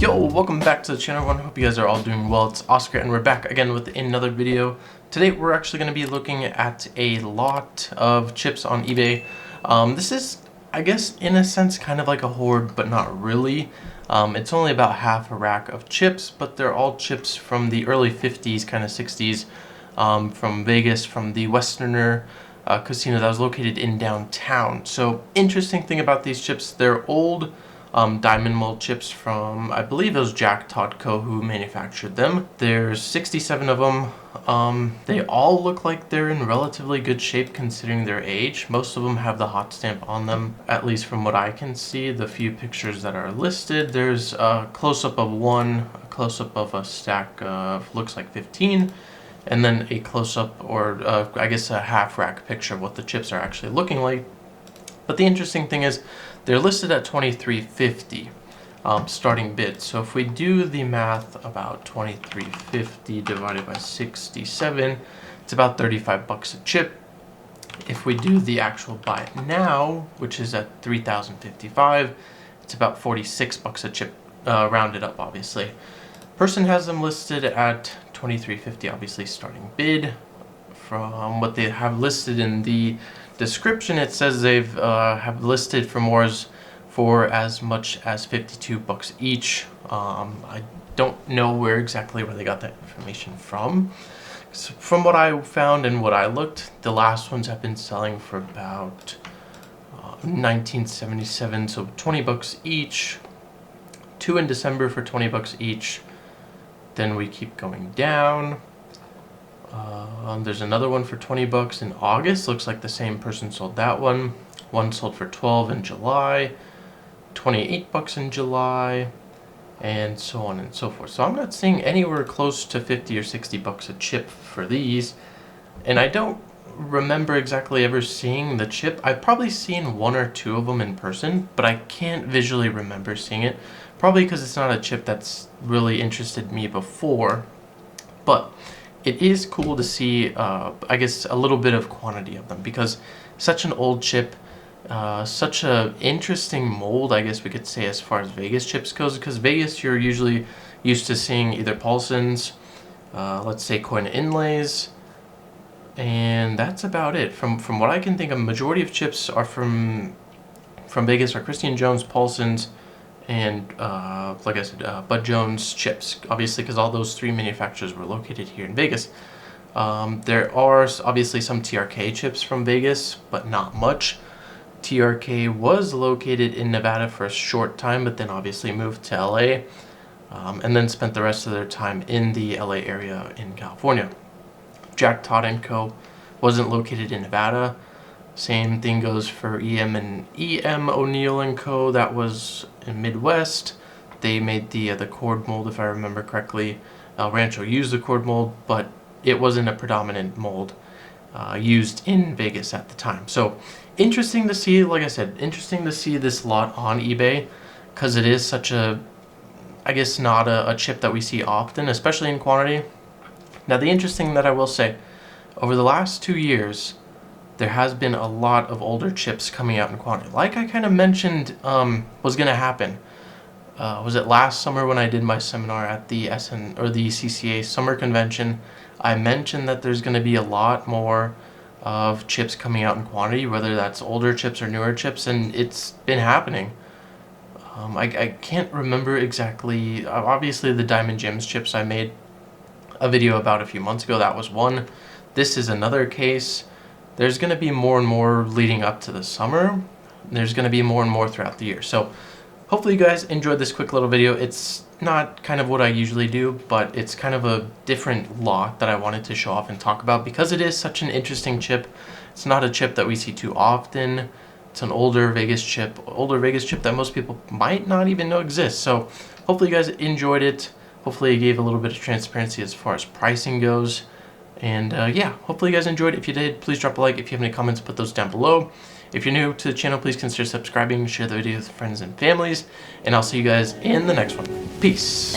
Yo, welcome back to the channel everyone. Hope you guys are all doing well. It's Oscar and we're back again with another video. Today we're actually going to be looking at a lot of chips on eBay. This is, I guess, in a sense kind of like a hoard, but not really. It's only about half a rack of chips, but they're all chips from the early 50s, kind of 60s, from Vegas, from the Westerner casino that was located in downtown. So interesting thing about these chips, they're old diamond mold chips from, I believe it was Jack Todd Co. who manufactured them. There's 67 of them. They all look like they're in relatively good shape considering their age. Most of them have the hot stamp on them, at least from what I can see. The few pictures that are listed, there's a close-up of one, a close-up of a stack of, looks like 15, and then a close-up, or I guess a half-rack picture of what the chips are actually looking like. But the interesting thing is, they're listed at $23.50 starting bid. So if we do the math about $23.50 divided by 67, it's about 35 bucks a chip. If we do the actual buy it now, which is at $3,055, it's about 46 bucks a chip, rounded up obviously. Person has them listed at $23.50, obviously starting bid. From what they have listed in the description, it says they've have listed for as much as 52 bucks each. I don't know where they got that information from. So from what I found and what I looked, the last ones have been selling for about 1977, so 20 bucks each. Two in December for 20 bucks each. Then we keep going down. There's another one for 20 bucks in August. Looks like the same person sold that one. One sold for 12 in July, 28 bucks in July, and so on and so forth. So I'm not seeing anywhere close to 50 or 60 bucks a chip for these. And I don't remember exactly ever seeing the chip. I've probably seen one or two of them in person, but I can't visually remember seeing it. Probably because it's not a chip that's really interested me before. But it is cool to see, I guess, a little bit of quantity of them, because such an old chip, such a interesting mold, I guess we could say, as far as Vegas chips goes, because Vegas you're usually used to seeing either Paulson's, let's say coin inlays, and that's about it. From what I can think, a majority of chips are from Vegas are Christian Jones, Paulson's, and like I said, Bud Jones chips, obviously, because all those three manufacturers were located here in Vegas. There are obviously some TRK chips from Vegas, but not much. TRK was located in Nevada for a short time, but then obviously moved to LA, and then spent the rest of their time in the LA area in California. Jack Todd & Co. wasn't located in Nevada. Same thing goes for EM O'Neill & Co. That was in Midwest. They made the cord mold, if I remember correctly. El Rancho used the cord mold, but it wasn't a predominant mold used in Vegas at the time. So interesting to see, like I said, interesting to see this lot on eBay, because it is such a, I guess, not a chip that we see often, especially in quantity. Now the interesting thing that I will say, over the last 2 years, there has been a lot of older chips coming out in quantity. Like I kind of mentioned was going to happen. Was it last summer when I did my seminar at the the CCA summer convention? I mentioned that there's going to be a lot more of chips coming out in quantity, whether that's older chips or newer chips, and it's been happening. I can't remember exactly. Obviously, the Diamond Gems chips I made a video about a few months ago. That was one. This is another case. There's going to be more and more leading up to the summer. There's going to be more and more throughout the year. So hopefully you guys enjoyed this quick little video. It's not kind of what I usually do, but it's kind of a different lot that I wanted to show off and talk about, because it is such an interesting chip. It's not a chip that we see too often. It's an older Vegas chip that most people might not even know exists. So hopefully you guys enjoyed it. Hopefully it gave a little bit of transparency as far as pricing goes. And yeah, hopefully you guys enjoyed. If you did, please drop a like. If you have any comments, put those down below. If you're new to the channel, please consider subscribing, share the video with friends and families, and I'll see you guys in the next one. Peace.